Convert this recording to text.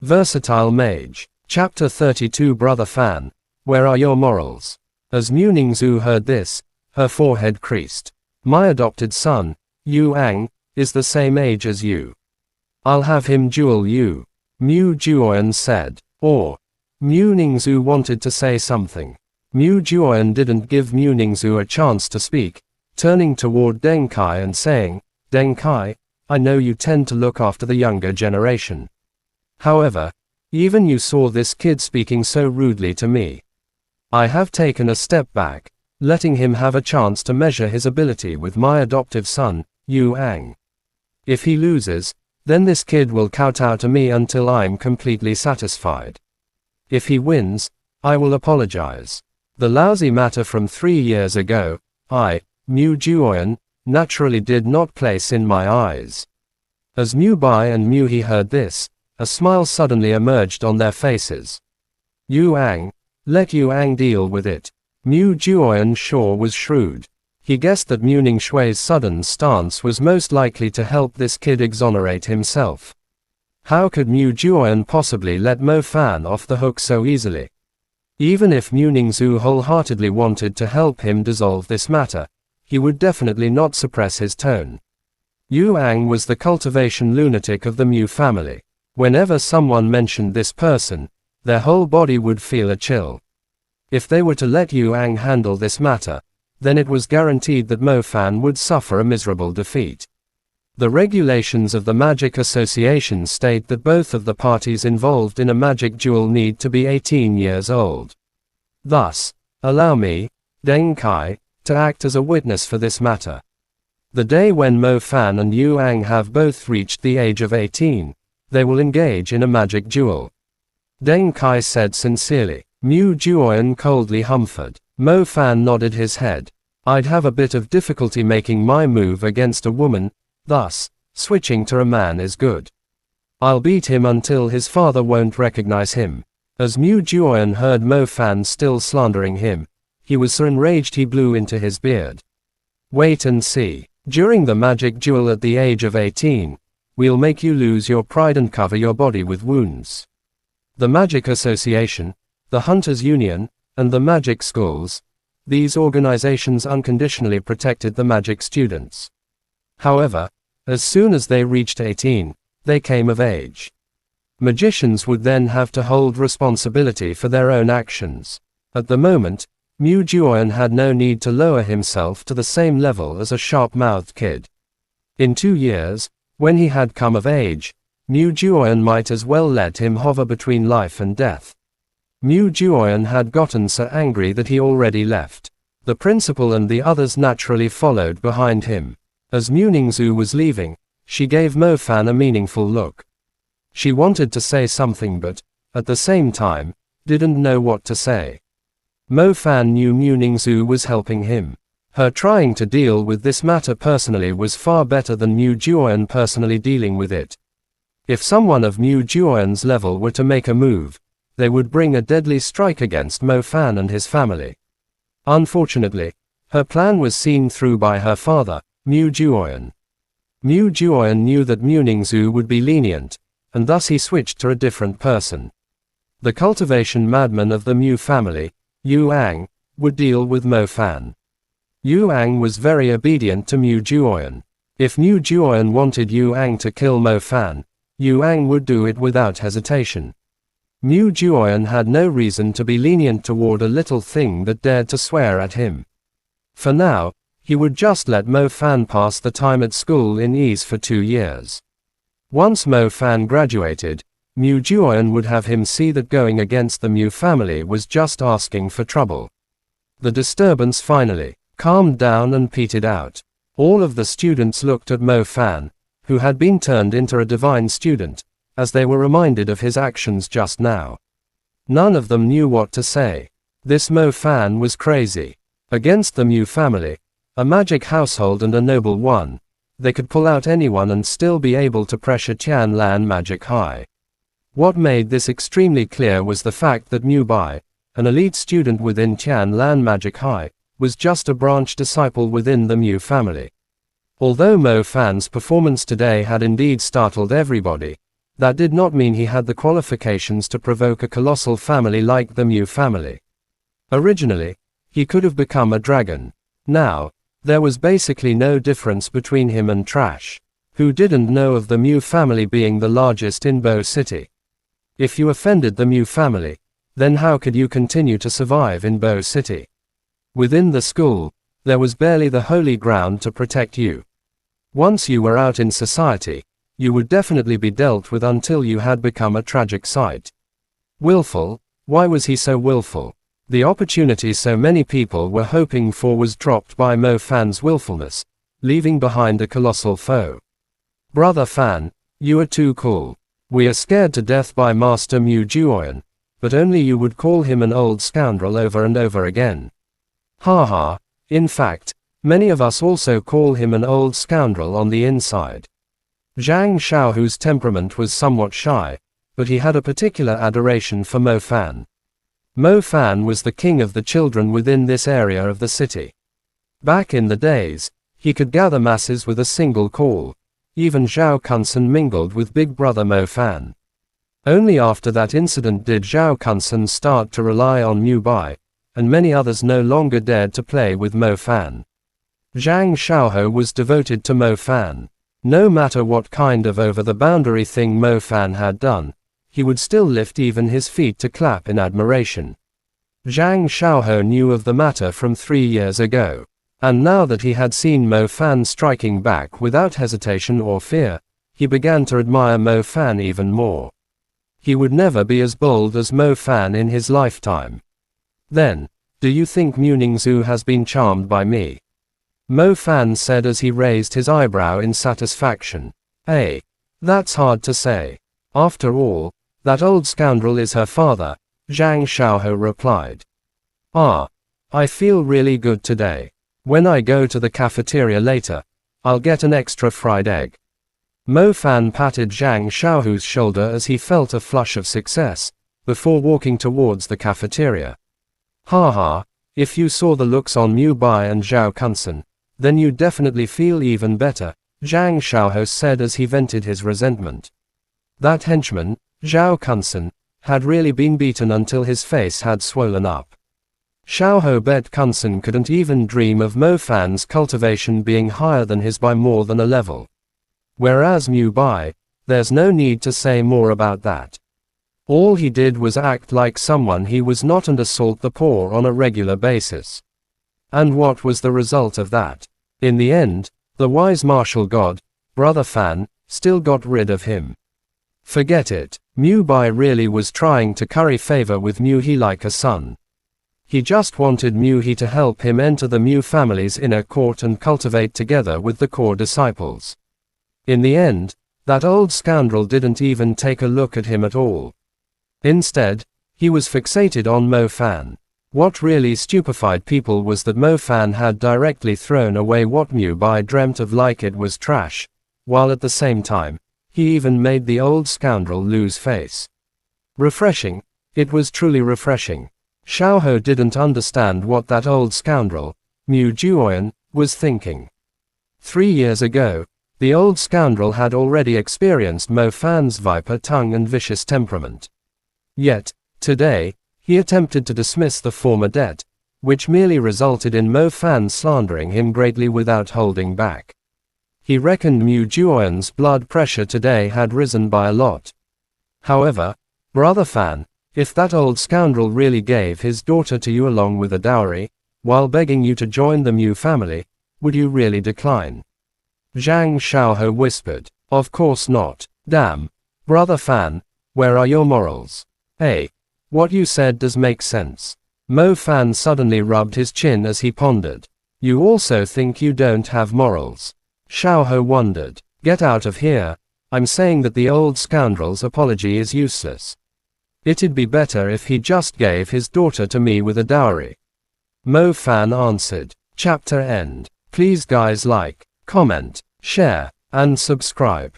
Versatile Mage. Chapter 32 Brother Fan, where are your morals? As Mu Ningzu heard this, her forehead creased. My adopted son, Yu Ang, is the same age as you. I'll have him duel you, Mu Juoyan said. Or, Mu Ningzu wanted to say something. Mu Juoyan didn't give Mu Ningzu a chance to speak, turning toward Deng Kai and saying, Deng Kai, I know you tend to look after the younger generation. However, even you saw this kid speaking so rudely to me. I have taken a step back, letting him have a chance to measure his ability with my adoptive son, Yu Ang. If he loses, then this kid will kowtow to me until I'm completely satisfied. If he wins, I will apologize. The lousy matter from 3 years ago, I, Mu Juoyan, naturally did not place in my eyes. As Mu Bai and Mu He heard this, a smile suddenly emerged on their faces. Yu Ang, let Yu Ang deal with it. Mu Juoyan sure was shrewd. He guessed that Mu Ningshui's sudden stance was most likely to help this kid exonerate himself. How could Mu Juoyan possibly let Mo Fan off the hook so easily? Even if Mu Ningzu wholeheartedly wanted to help him dissolve this matter, he would definitely not suppress his tone. Yu Ang was the cultivation lunatic of the Mu family. Whenever someone mentioned this person, their whole body would feel a chill. If they were to let Yu Ang handle this matter, then it was guaranteed that Mo Fan would suffer a miserable defeat. The regulations of the Magic Association state that both of the parties involved in a magic duel need to be 18 years old. Thus, allow me, Deng Kai, to act as a witness for this matter. The day when Mo Fan and Yu Ang have both reached the age of 18, they will engage in a magic duel. Deng Kai said sincerely. Mu Juoyan coldly humfed. Mo Fan nodded his head. I'd have a bit of difficulty making my move against a woman, thus, switching to a man is good. I'll beat him until his father won't recognize him. As Mu Juoyan heard Mo Fan still slandering him, he was so enraged he blew into his beard. Wait and see. During the magic duel at the age of 18, we'll make you lose your pride and cover your body with wounds. The Magic Association, the Hunters Union, and the Magic Schools, these organizations unconditionally protected the magic students. However, as soon as they reached 18, they came of age. Magicians would then have to hold responsibility for their own actions. At the moment, Mu Juoyan had no need to lower himself to the same level as a sharp-mouthed kid. In 2 years, when he had come of age, Mu Juoyan might as well let him hover between life and death. Mu Juoyan had gotten so angry that he already left. The principal and the others naturally followed behind him. As Mu Ningzu was leaving, she gave Mo Fan a meaningful look. She wanted to say something but, at the same time, didn't know what to say. Mo Fan knew Mu Ningzu was helping him. Her trying to deal with this matter personally was far better than Mu Juoyan personally dealing with it. If someone of Mu Juoyan's level were to make a move, they would bring a deadly strike against Mo Fan and his family. Unfortunately, her plan was seen through by her father, Mu Juoyan. Mu Juoyan knew that Mu Ningzu would be lenient, and thus he switched to a different person. The cultivation madman of the Mu family, Yu Ang, would deal with Mo Fan. Yu Ang was very obedient to Mu Juoyan. If Mu Juoyan wanted Yu Ang to kill Mo Fan, Yu Ang would do it without hesitation. Mu Juoyan had no reason to be lenient toward a little thing that dared to swear at him. For now, he would just let Mo Fan pass the time at school in ease for 2 years. Once Mo Fan graduated, Mu Juoyan would have him see that going against the Mu family was just asking for trouble. The disturbance finally calmed down and petered out. All of the students looked at Mo Fan, who had been turned into a divine student, as they were reminded of his actions just now. None of them knew what to say. This Mo Fan was crazy. Against the Mu family, a magic household and a noble one, they could pull out anyone and still be able to pressure Tianlan Magic High. What made this extremely clear was the fact that Mu Bai, an elite student within Tianlan Magic High, was just a branch disciple within the Mu family. Although Mo Fan's performance today had indeed startled everybody, that did not mean he had the qualifications to provoke a colossal family like the Mew family. Originally, he could have become a dragon. Now, there was basically no difference between him and Trash, who didn't know of the Mew family being the largest in Bow City. If you offended the Mew family, then how could you continue to survive in Bow City? Within the school, there was barely the holy ground to protect you. Once you were out in society, you would definitely be dealt with until you had become a tragic sight. Willful, why was he so willful? The opportunity so many people were hoping for was dropped by Mo Fan's willfulness, leaving behind a colossal foe. Brother Fan, you are too cool. We are scared to death by Master Mew Juoyan, but only you would call him an old scoundrel over and over again. Haha, in fact, many of us also call him an old scoundrel on the inside. Zhang Xiaohu's temperament was somewhat shy, but he had a particular adoration for Mo Fan. Mo Fan was the king of the children within this area of the city. Back in the days, he could gather masses with a single call. Even Zhao Kunsen mingled with Big Brother Mo Fan. Only after that incident did Zhao Kunsen start to rely on Mew Bai, and many others no longer dared to play with Mo Fan. Zhang Xiaohu was devoted to Mo Fan. No matter what kind of over-the-boundary thing Mo Fan had done, he would still lift even his feet to clap in admiration. Zhang Xiaohu knew of the matter from 3 years ago. And now that he had seen Mo Fan striking back without hesitation or fear, he began to admire Mo Fan even more. He would never be as bold as Mo Fan in his lifetime. Then, do you think Mu Ningzhu has been charmed by me? Mo Fan said as he raised his eyebrow in satisfaction. That's hard to say. After all, that old scoundrel is her father, Zhang Xiaohu replied. I feel really good today. When I go to the cafeteria later, I'll get an extra fried egg. Mo Fan patted Zhang Xiaohu's shoulder as he felt a flush of success, before walking towards the cafeteria. Haha, if you saw the looks on Mew Bai and Zhao Kunsen, then you'd definitely feel even better, Zhang Xiaohu said as he vented his resentment. That henchman, Zhao Kunsen, had really been beaten until his face had swollen up. Xiaohu bet Kunsen couldn't even dream of Mo Fan's cultivation being higher than his by more than a level. Whereas Mew Bai, there's no need to say more about that. All he did was act like someone he was not and assault the poor on a regular basis. And what was the result of that? In the end, the wise martial god, Brother Fan, still got rid of him. Forget it, Mew Bai really was trying to curry favor with Mew He like a son. He just wanted Mew He to help him enter the Mew family's inner court and cultivate together with the core disciples. In the end, that old scoundrel didn't even take a look at him at all. Instead, he was fixated on Mo Fan. What really stupefied people was that Mo Fan had directly thrown away what Mew Bai dreamt of like it was trash, while at the same time, he even made the old scoundrel lose face. Refreshing, it was truly refreshing. Xiaohu didn't understand what that old scoundrel, Mew Juoyan, was thinking. 3 years ago, the old scoundrel had already experienced Mo Fan's viper tongue and vicious temperament. Yet, today, he attempted to dismiss the former debt, which merely resulted in Mo Fan slandering him greatly without holding back. He reckoned Mew Juoyan's blood pressure today had risen by a lot. However, Brother Fan, if that old scoundrel really gave his daughter to you along with a dowry, while begging you to join the Mew family, would you really decline? Zhang Xiaohu whispered. Of course not. Damn. Brother Fan, where are your morals? What you said does make sense. Mo Fan suddenly rubbed his chin as he pondered. You also think you don't have morals? Xiaohu wondered. Get out of here. I'm saying that the old scoundrel's apology is useless. It'd be better if he just gave his daughter to me with a dowry. Mo Fan answered. Chapter end. Please guys like, comment, share, and subscribe.